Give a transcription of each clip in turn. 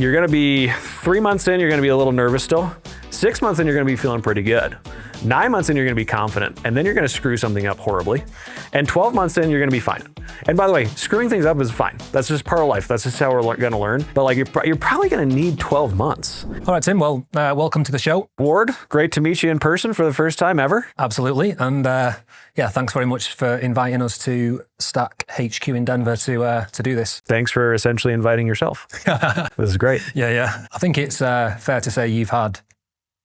You're going to be 3 months in, you're going to be a little nervous still. 6 months in, you're going to be feeling pretty good. 9 months in, you're going to be confident, and then you're going to screw something up horribly. And 12 months in, you're going to be fine. And by the way, screwing things up is fine. That's just part of life. That's just how we're going to learn. But like, you're probably going to need 12 months. All right, Tim. Well, welcome to the show. Ward, great to meet you in person for the first time ever. Absolutely. And yeah, thanks very much for inviting us to Stack HQ in Denver to do this. Thanks for essentially inviting yourself. This is great. Yeah. I think it's fair to say you've had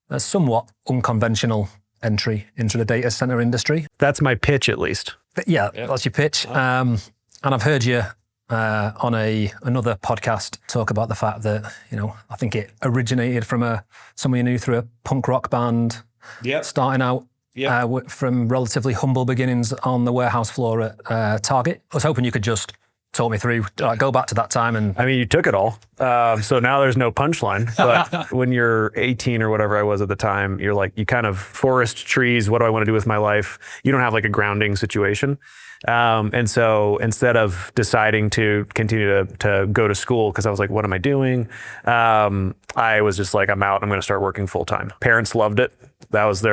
a somewhat unconventional entry into the data center industry. That's my pitch, at least. Yeah, that's your pitch. And I've heard you on another podcast talk about the fact that, I think it originated from someone you knew through a punk rock band, starting out from relatively humble beginnings on the warehouse floor at Target. I was hoping you could just talk me through, go back to that time. And I mean, you took it all. So now there's no punchline. But when you're 18 or whatever I was at the time, you're like, you kind of forest trees. What do I want to do with my life? You don't have like a grounding situation. And so instead of deciding to continue to go to school, because I was like, what am I doing? I was just like, I'm out. I'm going to start working full time. Parents loved it. That was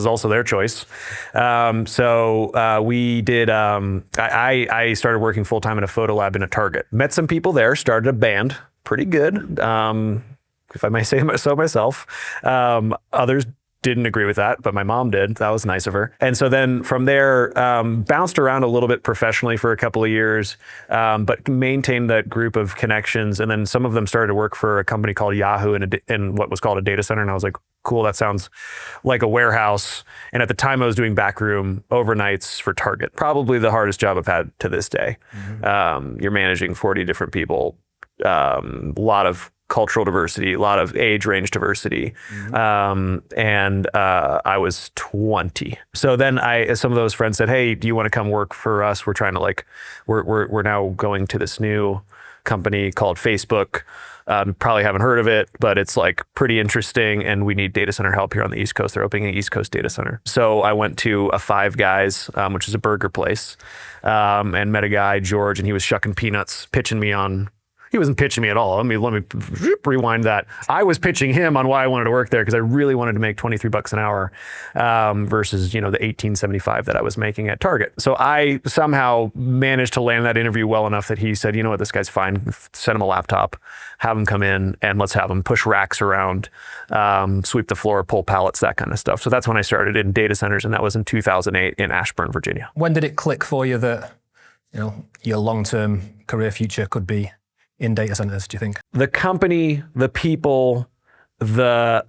also their choice. So we did. I started working full time in a photo lab in a Target. Met some people there. Started a band. Pretty good, if I may say so myself. Others didn't agree with that, but my mom did. That was nice of her. And so then from there, bounced around a little bit professionally for a couple of years, but maintained that group of connections. And then some of them started to work for a company called Yahoo in what was called a data center. And I was like, cool, that sounds like a warehouse. And at the time I was doing backroom overnights for Target. Probably the hardest job I've had to this day. Mm-hmm. You're managing 40 different people, a lot of cultural diversity, a lot of age range diversity. Mm-hmm. And I was 20. So then some of those friends said, hey, do you want to come work for us? We're trying to we're now going to this new company called Facebook. Probably haven't heard of it, but it's like pretty interesting. And we need data center help here on the East Coast. They're opening an East Coast data center. So I went to a Five Guys, which is a burger place, and met a guy, George, and he was shucking peanuts, pitching me on. He wasn't pitching me at all. Let me rewind that. I was pitching him on why I wanted to work there because I really wanted to make $23 an hour versus the $18.75 that I was making at Target. So I somehow managed to land that interview well enough that he said, you know what, this guy's fine. Send him a laptop, have him come in, and let's have him push racks around, sweep the floor, pull pallets, that kind of stuff. So that's when I started in data centers, and that was in 2008 in Ashburn, Virginia. When did it click for you that your long-term career future could be in data centers, do you think? The company, the people, the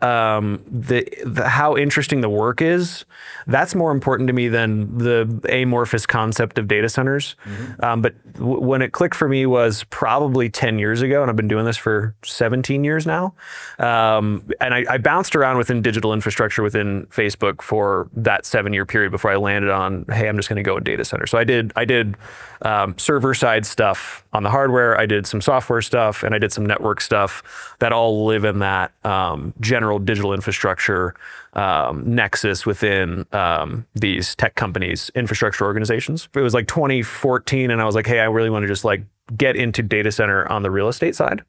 how interesting the work is, that's more important to me than the amorphous concept of data centers. Mm-hmm. But when it clicked for me was probably 10 years ago, and I've been doing this for 17 years now. And I bounced around within digital infrastructure within Facebook for that 7-year period before I landed on, hey, I'm just going to go with data center. So I did server side stuff on the hardware. I did some software stuff, and I did some network stuff that all live in that general digital infrastructure nexus within these tech companies, infrastructure organizations. It was like 2014, and I was like, hey, I really want to just get into data center on the real estate side.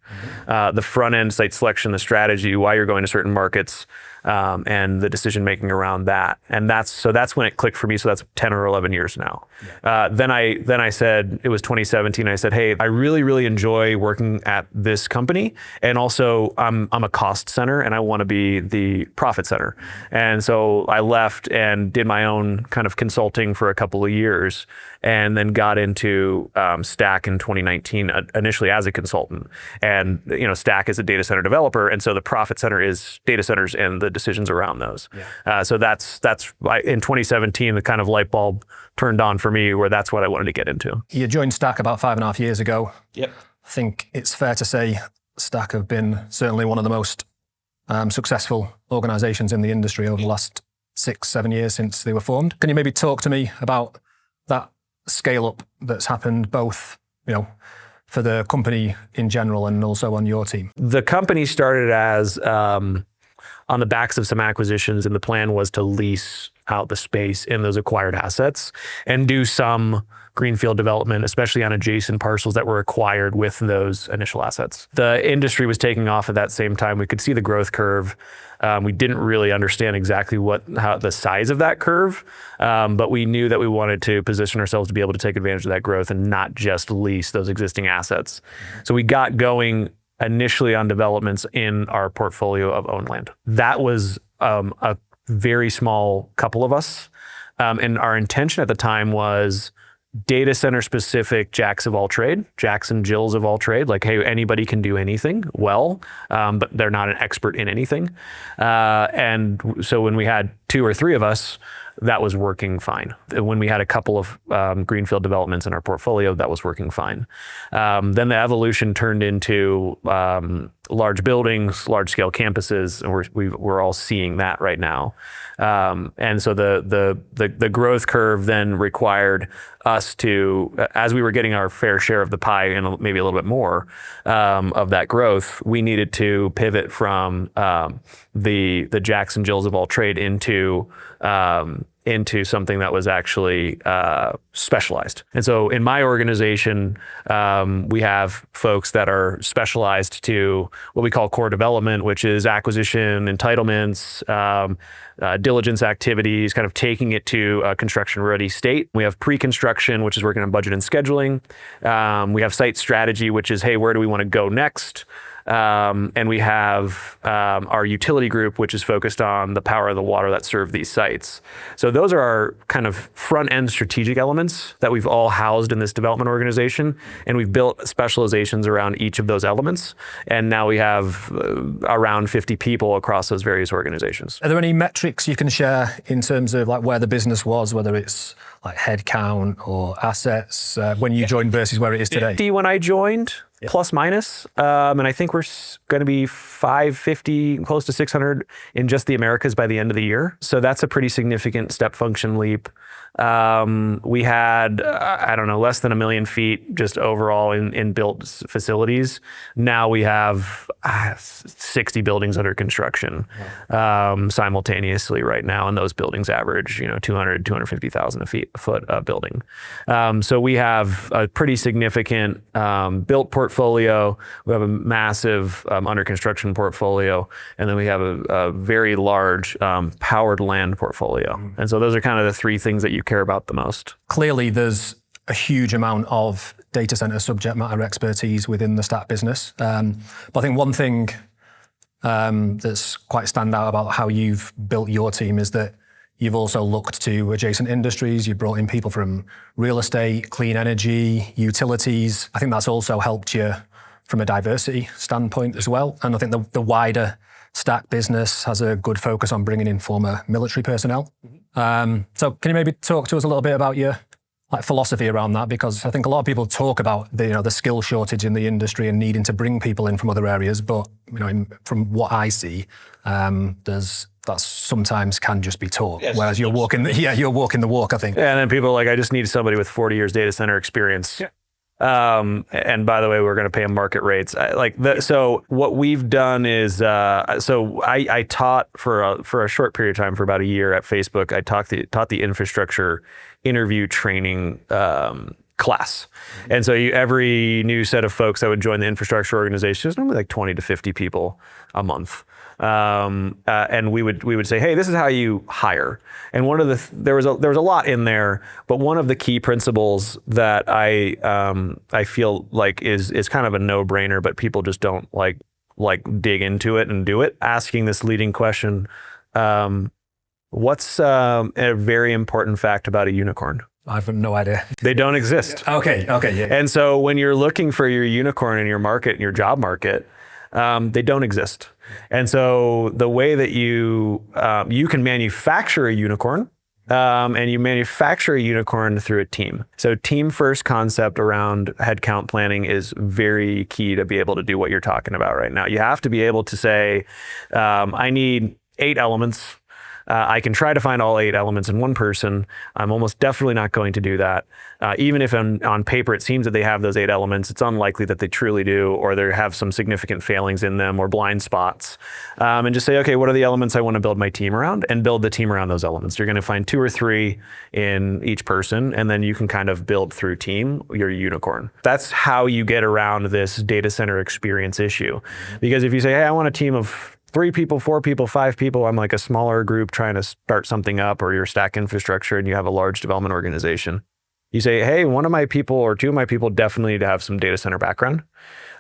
Mm-hmm. The front end, site selection, the strategy, why you're going to certain markets, and the decision making around that. And that's when it clicked for me. So that's 10 or 11 years now. Yeah. Then I said, it was 2017. I said, hey, I really, really enjoy working at this company. And also I'm a cost center and I want to be the profit center. And so I left and did my own kind of consulting for a couple of years, and then got into Stack in 2019, initially as a consultant. And Stack is a data center developer. And so the profit center is data centers and the decisions around those. Yeah. So that's in 2017, the kind of light bulb turned on for me where that's what I wanted to get into. You joined Stack about 5.5 years ago. Yep. I think it's fair to say Stack have been certainly one of the most successful organizations in the industry over the last 6-7 years since they were formed. Can you maybe talk to me about that scale up that's happened both, for the company in general and also on your team? The company started as on the backs of some acquisitions, and the plan was to lease out the space in those acquired assets and do some greenfield development, especially on adjacent parcels that were acquired with those initial assets. The industry was taking off at that same time. We could see the growth curve. We didn't really understand exactly how the size of that curve, but we knew that we wanted to position ourselves to be able to take advantage of that growth and not just lease those existing assets. So we got going initially on developments in our portfolio of owned land. That was a very small couple of us. And our intention at the time was data center specific jacks of all trade, Jacks and Jills of all trade. Like, hey, anybody can do anything well, but they're not an expert in anything. And so when we had 2 or 3 of us, that was working fine. When we had a couple of greenfield developments in our portfolio, that was working fine. Then the evolution turned into large buildings, large scale campuses, and we're all seeing that right now. And so the growth curve then required us to, as we were getting our fair share of the pie and maybe a little bit more of that growth, we needed to pivot from the Jacks and Jills of all trade into something that was actually specialized. And so in my organization, we have folks that are specialized to what we call core development, which is acquisition, entitlements, diligence activities, kind of taking it to a construction ready state. We have pre-construction, which is working on budget and scheduling. We have site strategy, which is, hey, where do we want to go next? And we have our utility group, which is focused on the power of the water that serve these sites. So those are our kind of front-end strategic elements that we've all housed in this development organization. And we've built specializations around each of those elements. And now we have around 50 people across those various organizations. Are there any metrics you can share in terms of like where the business was, whether it's like headcount or assets when you joined versus where it is today? 50 when I joined. Yeah. Plus minus. And I think we're going to be 550, close to 600 in just the Americas by the end of the year. So that's a pretty significant step function leap. We had, I don't know, less than 1 million feet just overall in built facilities. Now we have 60 buildings under construction simultaneously right now. And those buildings average, 200, 250,000 a foot building. So we have a pretty significant built portfolio. We have a massive under construction portfolio. And then we have a very large powered land portfolio. And so those are kind of the 3 things that you care about the most. Clearly, there's a huge amount of data center subject matter expertise within the Stack business. But I think one thing that's quite standout about how you've built your team is that you've also looked to adjacent industries. You brought in people from real estate, clean energy, utilities. I think that's also helped you from a diversity standpoint as well. And I think the wider Stack business has a good focus on bringing in former military personnel. So can you maybe talk to us a little bit about your philosophy around that? Because I think a lot of people talk about the skill shortage in the industry and needing to bring people in from other areas. But from what I see, that sometimes can just be talk. Yes, whereas you're walking the walk, I think. Yeah, and then people are like, I just need somebody with 40 years data center experience. Yeah. And by the way, we're going to pay them market rates. So what we've done is, so I taught for a short period of time, for about a year at Facebook. I taught the infrastructure interview training class. And so every new set of folks that would join the infrastructure organization, there's normally like 20 to 50 people a month. And we would say, hey, this is how you hire. And there was a lot in there, but one of the key principles that I feel like is kind of a no-brainer, but people just don't like dig into it and do it. Asking this leading question, what's a very important fact about a unicorn? I have no idea. They don't exist. Okay, yeah. And so when you're looking for your unicorn in your market, in your job market, they don't exist. And so the way that you can manufacture a unicorn, and you manufacture a unicorn through a team. So team first concept around headcount planning is very key to be able to do what you're talking about right now. You have to be able to say, I need 8 elements. I can try to find all 8 elements in one person. I'm almost definitely not going to do that. Even if on paper it seems that they have those 8 elements, it's unlikely that they truly do, or they have some significant failings in them or blind spots. And just say, okay, what are the elements I want to build my team around, and build the team around those elements. You're going to find 2 or 3 in each person, and then you can kind of build through team your unicorn. That's how you get around this data center experience issue. Because if you say, hey, I want a team of 3 people, 4 people, 5 people, I'm like a smaller group trying to start something up, or your stack infrastructure and you have a large development organization. You say, hey, 1 of my people or 2 of my people definitely need to have some data center background.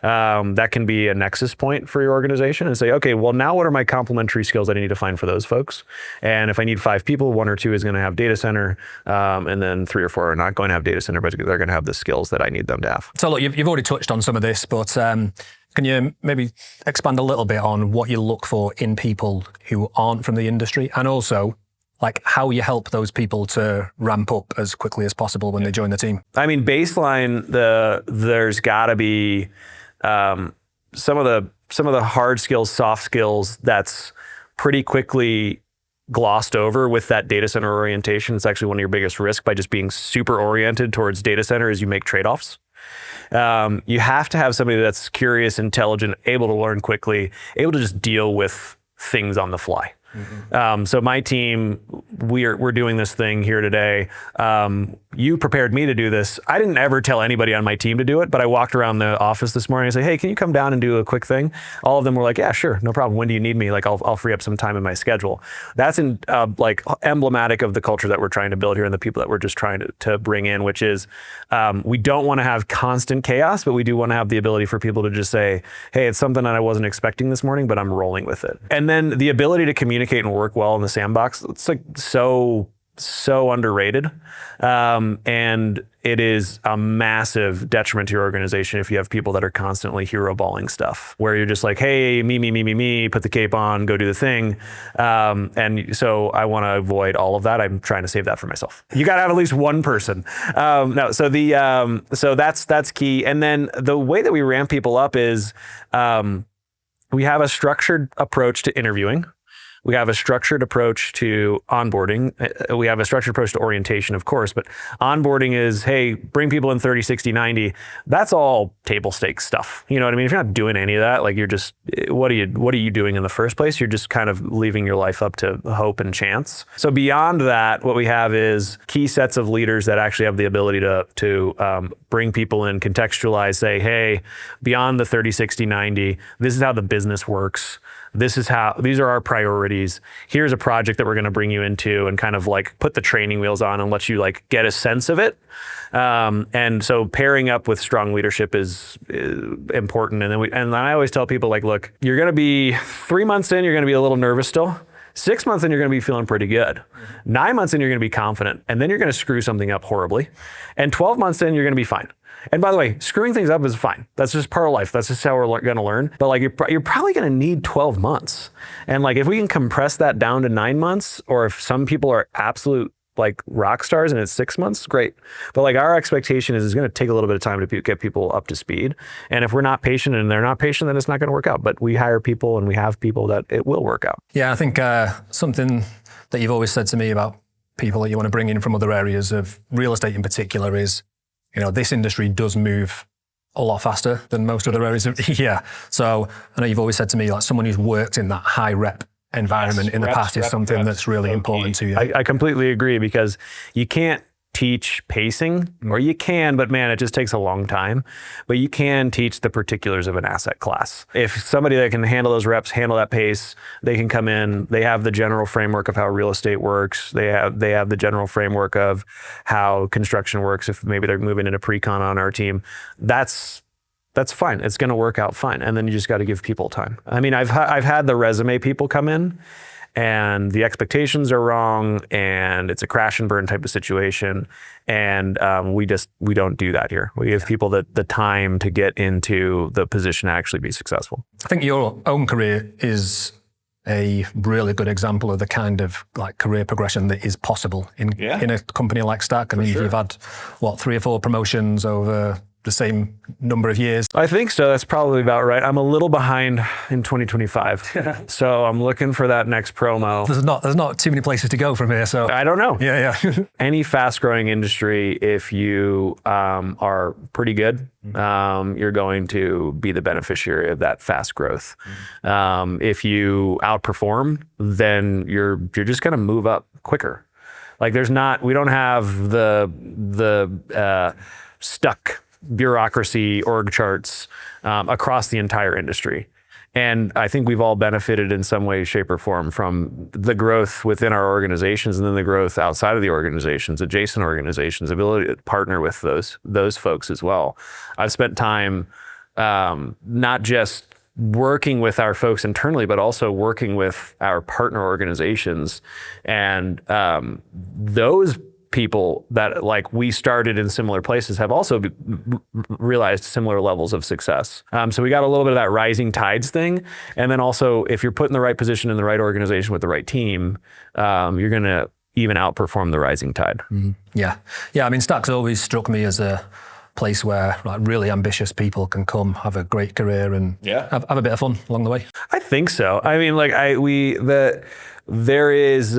That can be a nexus point for your organization, and say, okay, well, now what are my complementary skills that I need to find for those folks? And if I need 5 people, 1 or 2 is going to have data center, and then 3 or 4 are not going to have data center, but they're going to have the skills that I need them to have. So look, you've already touched on some of this, but can you maybe expand a little bit on what you look for in people who aren't from the industry, and also like how you help those people to ramp up as quickly as possible when they join the team? I mean, baseline, there's got to be some of the hard skills, soft skills that's pretty quickly glossed over with that data center orientation. It's actually one of your biggest risks by just being super oriented towards data center is you make trade-offs. You have to have somebody that's curious, intelligent, able to learn quickly, able to just deal with things on the fly. Mm-hmm. So my team, we're doing this thing here today. You prepared me to do this. I didn't ever tell anybody on my team to do it, but I walked around the office this morning and said, hey, can you come down and do a quick thing? All of them were like, yeah, sure, no problem. When do you need me? Like, I'll free up some time in my schedule. That's like emblematic of the culture that we're trying to build here and the people that we're just trying to bring in, which is we don't want to have constant chaos, but we do want to have the ability for people to just say, hey, it's something that I wasn't expecting this morning, but I'm rolling with it. And then the ability to communicate and work well in the sandbox, it's like so underrated. And it is a massive detriment to your organization if you have people that are constantly hero balling stuff, where you're just like, hey, me, put the cape on, go do the thing. And so I want to avoid all of that. I'm trying to save that for myself. You got to have at least one person. So that's key. And then the way that we ramp people up is we have a structured approach to interviewing. We have a structured approach to onboarding. We have a structured approach to orientation, of course, but onboarding is, hey, bring people in 30, 60, 90. That's all table stakes stuff. You know what I mean? If you're not doing any of that, like you're just, what are you doing in the first place? You're just kind of leaving your life up to hope and chance. So beyond that, what we have is key sets of leaders that actually have the ability to bring people in, contextualize, say, hey, beyond the 30, 60, 90, this is how the business works. These are our priorities. Here's a project that we're going to bring you into, and kind of like put the training wheels on and let you like get a sense of it. And so pairing up with strong leadership is important. And I always tell people, like, look, you're going to be 3 months in, you're going to be a little nervous still. 6 months in, you're going to be feeling pretty good. 9 months in, you're going to be confident. And then you're going to screw something up horribly. And 12 months in, you're going to be fine. And by the way, screwing things up is fine. That's just part of life. That's just how we're going to learn. But like, you're probably going to need 12 months. And like, if we can compress that down to 9 months, or if some people are absolute like rock stars and it's 6 months, great. But like, our expectation is it's going to take a little bit of time to get people up to speed. And if we're not patient and they're not patient, then it's not going to work out. But we hire people and we have people that it will work out. Yeah, I think something that you've always said to me about people that you want to bring in from other areas of real estate in particular is, you know, this industry does move a lot faster than most other areas. Yeah. So I know you've always said to me, like, someone who's worked in that high rep environment in the past is something that's really important to you. I completely agree, because you can't teach pacing, or you can, but man, it just takes a long time. But you can teach the particulars of an asset class. If somebody that can handle those reps, handle that pace, they can come in, they have the general framework of how real estate works. They have the general framework of how construction works. If maybe they're moving into pre-con on our team, that's fine. It's going to work out fine. And then you just got to give people time. I mean, I've had the resume people come in, and the expectations are wrong, and it's a crash and burn type of situation. And we don't do that here. We give people the time to get into the position to actually be successful. I think your own career is a really good example of the kind of like career progression that is possible in a company like Stack. I mean, You've had 3 or 4 promotions over the same number of years. I think so. That's probably about right. I'm a little behind in 2025. So I'm looking for that next promo. There's not too many places to go from here. So I don't know. Yeah. Any fast growing industry, if you are pretty good, you're going to be the beneficiary of that fast growth. If you outperform, then you're just going to move up quicker. Like we don't have the stuck bureaucracy org charts across the entire industry. And I think we've all benefited in some way, shape, or form from the growth within our organizations and then the growth outside of the organizations, adjacent organizations, ability to partner with those folks as well. I've spent time not just working with our folks internally, but also working with our partner organizations. And those people that like we started in similar places have also realized similar levels of success. So we got a little bit of that rising tides thing. And then also if you're put in the right position in the right organization with the right team, you're going to even outperform the rising tide. Mm-hmm. Yeah. I mean, Stack's always struck me as a place where like really ambitious people can come, have a great career and have a bit of fun along the way. I think so. I mean, like there is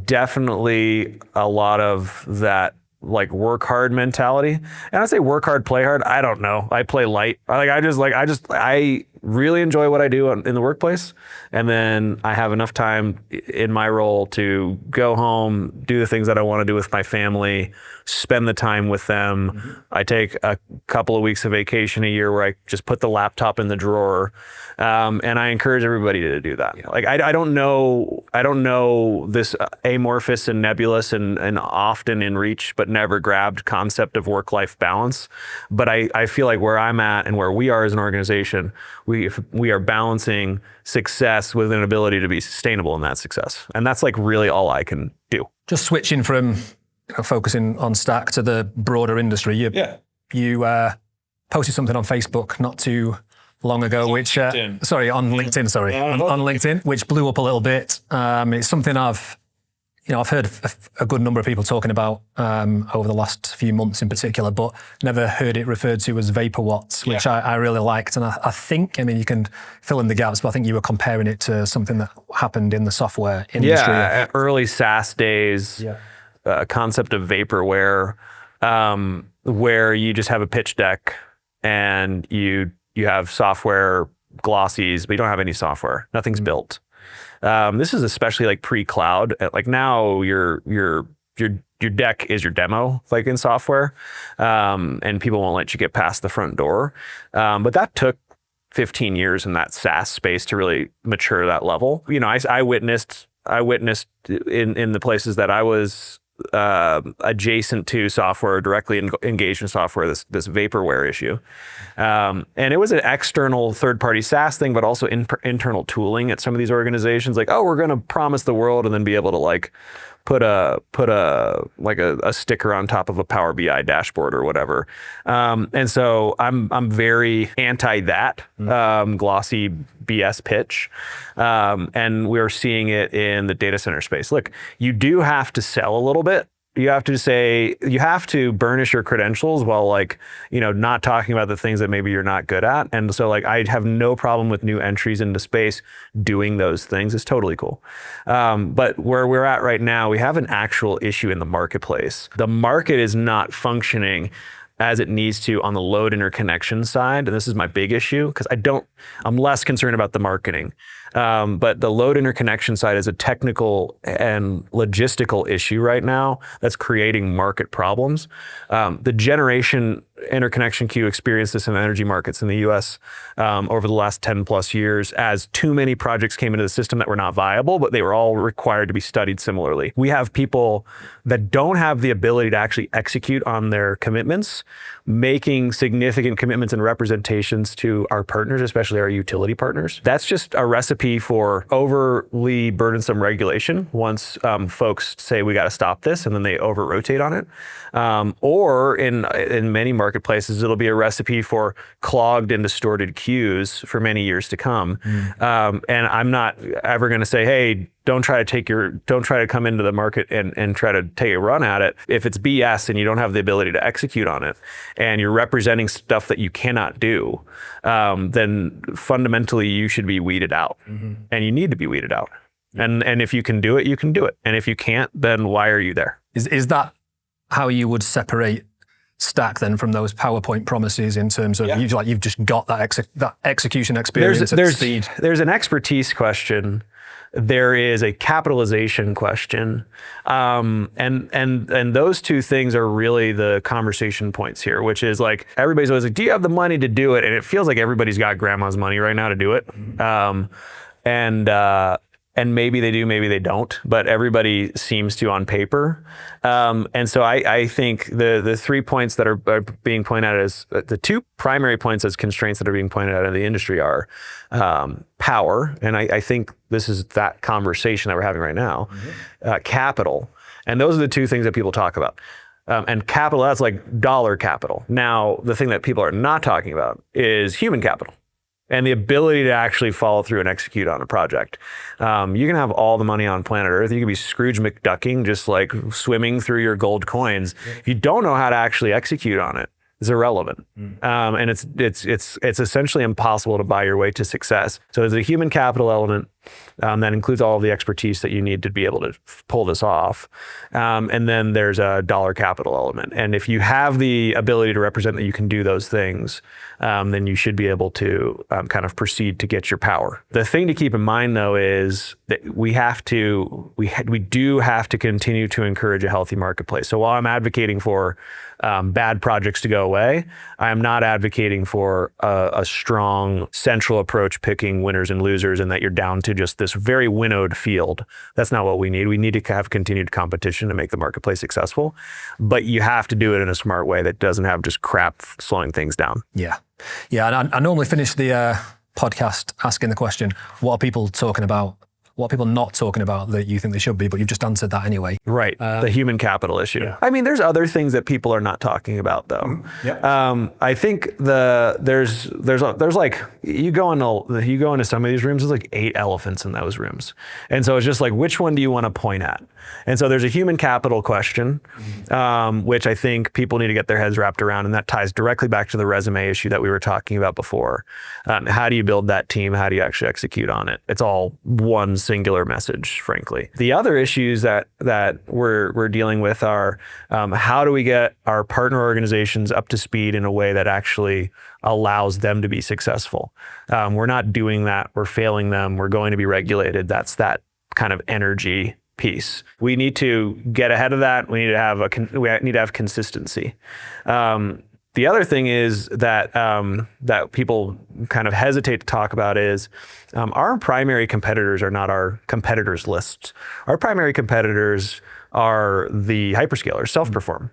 definitely a lot of that like work hard mentality. And I say work hard, play hard. I don't know. I play light. I really enjoy what I do in the workplace. And then I have enough time in my role to go home, do the things that I want to do with my family, spend the time with them. Mm-hmm. I take a couple of weeks of vacation a year where I just put the laptop in the drawer. And I encourage everybody to do that. Yeah. Like I don't know this amorphous and nebulous and often in reach but never grabbed concept of work-life balance. But I feel like where I'm at and where we are as an organization, we are balancing success with an ability to be sustainable in that success. And that's like really all I can do. Just switching from focusing on Stack to the broader industry. You posted something on Facebook not too long ago, on LinkedIn, which blew up a little bit. It's something I've heard a good number of people talking about over the last few months in particular, but never heard it referred to as vapor watts, which I really liked. And I think, you can fill in the gaps, but I think you were comparing it to something that happened in the software industry. Yeah, early SaaS days, concept of vaporware, where you just have a pitch deck and you have software glossies, but you don't have any software. Nothing's built. This is especially like pre-cloud. Like now your deck is your demo, like in software, and people won't let you get past the front door. But that took 15 years in that SaaS space to really mature that level. I witnessed in the places that I was adjacent to software, directly engaged in software, this vaporware issue. And it was an external third-party SaaS thing, but also internal tooling at some of these organizations. Like, we're going to promise the world and then be able to like put a sticker on top of a Power BI dashboard or whatever. And so I'm very anti that glossy BS pitch. And we're seeing it in the data center space. Look, you do have to sell a little bit. You have to burnish your credentials while not talking about the things that maybe you're not good at. And so I have no problem with new entries into space doing those things. It's totally cool. But where we're at right now, we have an actual issue in the marketplace. The market is not functioning as it needs to on the load interconnection side. And this is my big issue because I'm less concerned about the marketing. But the load interconnection side is a technical and logistical issue right now that's creating market problems. The generation interconnection queue experienced this in energy markets in the US over the last 10 plus years as too many projects came into the system that were not viable, but they were all required to be studied similarly. We have people that don't have the ability to actually execute on their commitments, making significant commitments and representations to our partners, especially our utility partners. That's just a recipe for overly burdensome regulation once folks say we got to stop this and then they over-rotate on it. Or in many marketplaces, it'll be a recipe for clogged and distorted queues for many years to come. And I'm not ever going to say, hey, don't try to come into the market and try to take a run at it. If it's BS and you don't have the ability to execute on it, and you're representing stuff that you cannot do, then fundamentally you should be weeded out, and you need to be weeded out. And if you can do it, you can do it. And if you can't, then why are you there? Is that how you would separate Stack then from those PowerPoint promises in terms of you've just got that execution experience at speed? There's an expertise question. There is a capitalization question. And those two things are really the conversation points here, which is like, everybody's always like, do you have the money to do it? And it feels like everybody's got grandma's money right now to do it. And maybe they do, maybe they don't, but everybody seems to on paper. And so I think the 3 points that are being pointed out as the 2 primary points as constraints that are being pointed out in the industry are power. And I think this is that conversation that we're having right now, capital. And those are the 2 things that people talk about. And capital, that's like dollar capital. Now, the thing that people are not talking about is human capital. And the ability to actually follow through and execute on a project. You can have all the money on planet Earth. You can be Scrooge McDucking, just like swimming through your gold coins. If you don't know how to actually execute on it, it's irrelevant. And it's essentially impossible to buy your way to success. So there's a human capital element that includes all of the expertise that you need to be able to pull this off. And then there's a dollar capital element. And if you have the ability to represent that you can do those things, then you should be able to kind of proceed to get your power. The thing to keep in mind, though, is that we do have to continue to encourage a healthy marketplace. So while I'm advocating for bad projects to go away, I am not advocating for a strong central approach picking winners and losers and that you're down to just this very winnowed field. That's not what we need. We need to have continued competition to make the marketplace successful, but you have to do it in a smart way that doesn't have just crap slowing things down. Yeah. And I normally finish the podcast asking the question, what are people talking about? What are people not talking about that you think they should be, but you've just answered that anyway. Right, the human capital issue. Yeah. I mean, there's other things that people are not talking about, though. I think there's like, you go into some of these rooms, there's like 8 elephants in those rooms. And so it's just like, which one do you want to point at? And so there's a human capital question, which I think people need to get their heads wrapped around. And that ties directly back to the resume issue that we were talking about before. How do you build that team? How do you actually execute on it? It's all one singular message, frankly. The other issues that we're dealing with are how do we get our partner organizations up to speed in a way that actually allows them to be successul? We're not doing that. We're failing them. We're going to be regulated. That's that kind of energy piece. We need to get ahead of that. We need to have consistency. The other thing is that that people kind of hesitate to talk about is our primary competitors are not our competitors lists. Our primary competitors are the hyperscalers, self-perform.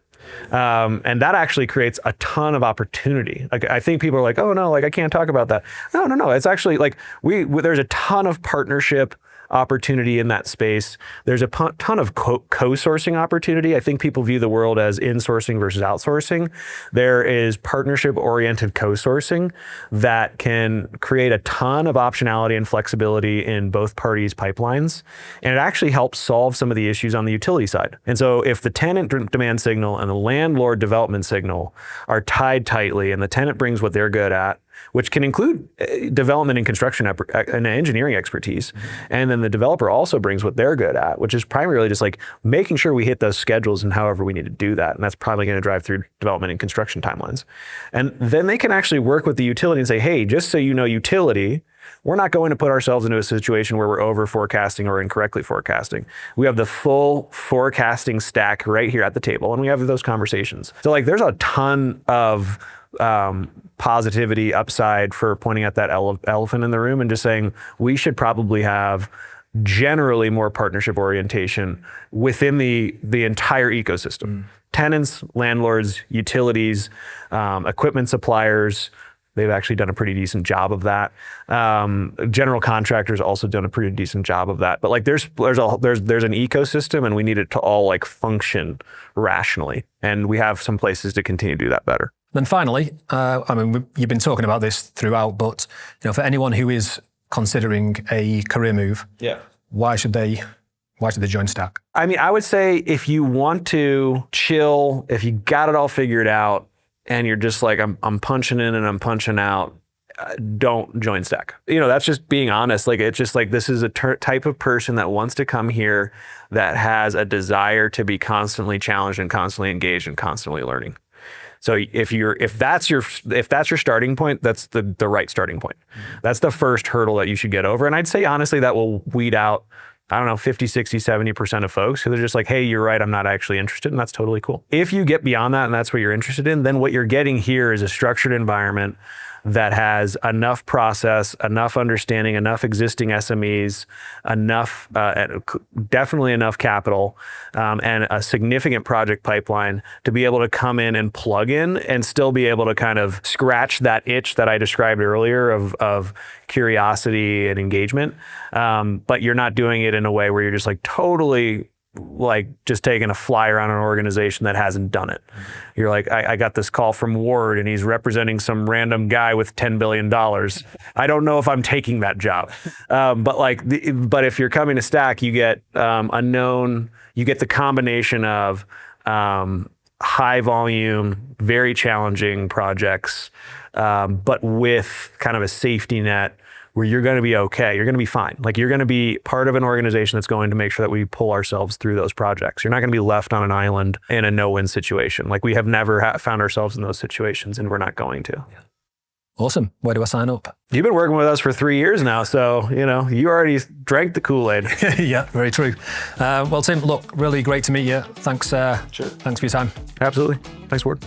And that actually creates a ton of opportunity. Like, I think people are like, oh no, like I can't talk about that. No. It's actually like there's a ton of partnership opportunity in that space. There's a ton of co-sourcing opportunity. I think people view the world as insourcing versus outsourcing. There is partnership-oriented co-sourcing that can create a ton of optionality and flexibility in both parties' pipelines. And it actually helps solve some of the issues on the utility side. And so if the tenant demand signal and the landlord development signal are tied tightly, and the tenant brings what they're good at, which can include development and construction and engineering expertise. And then the developer also brings what they're good at, which is primarily just like making sure we hit those schedules and however we need to do that. And that's probably going to drive through development and construction timelines. And then they can actually work with the utility and say, hey, just so you know, utility, we're not going to put ourselves into a situation where we're over forecasting or incorrectly forecasting. We have the full forecasting stack right here at the table, and we have those conversations. So like there's a ton of positivity upside for pointing at that elephant in the room and just saying we should probably have generally more partnership orientation within the entire ecosystem. Tenants, landlords, utilities, equipment suppliers. They've actually done a pretty decent job of that. General contractors also done a pretty decent job of that. But like there's an ecosystem, and we need it to all like function rationally. And we have some places to continue to do that better. Then finally, I mean, you've been talking about this throughout, but for anyone who is considering a career move, why should they join Stack? I mean, I would say if you want to chill, if you got it all figured out and you're just like, I'm punching in and I'm punching out, don't join Stack. That's just being honest. Like, it's just like, this is a type of person that wants to come here that has a desire to be constantly challenged and constantly engaged and constantly learning. So if that's your starting point, that's the right starting point. That's the first hurdle that you should get over. And I'd say, honestly, that will weed out, I don't know, 50, 60, 70% of folks who are just like, hey, you're right, I'm not actually interested. And that's totally cool. If you get beyond that and that's what you're interested in, then what you're getting here is a structured environment that has enough process, enough understanding, enough existing SMEs, definitely enough capital, and a significant project pipeline to be able to come in and plug in and still be able to kind of scratch that itch that I described earlier of curiosity and engagement. But you're not doing it in a way where you're just like totally like just taking a flyer on an organization that hasn't done it. You're like, I got this call from Ward and he's representing some random guy with $10 billion. I don't know if I'm taking that job. But if you're coming to Stack, you get you get the combination of high volume, very challenging projects, but with kind of a safety net where you're going to be okay. You're going to be fine. Like, you're going to be part of an organization that's going to make sure that we pull ourselves through those projects. You're not going to be left on an island in a no-win situation. Like, we have never found ourselves in those situations, and we're not going to. Yeah. Awesome. Where do I sign up? You've been working with us for 3 years now, so you already drank the Kool-Aid. Yeah, very true. Well, Tim, look, really great to meet you. Thanks. Sure. Thanks for your time. Absolutely. Thanks, Ward.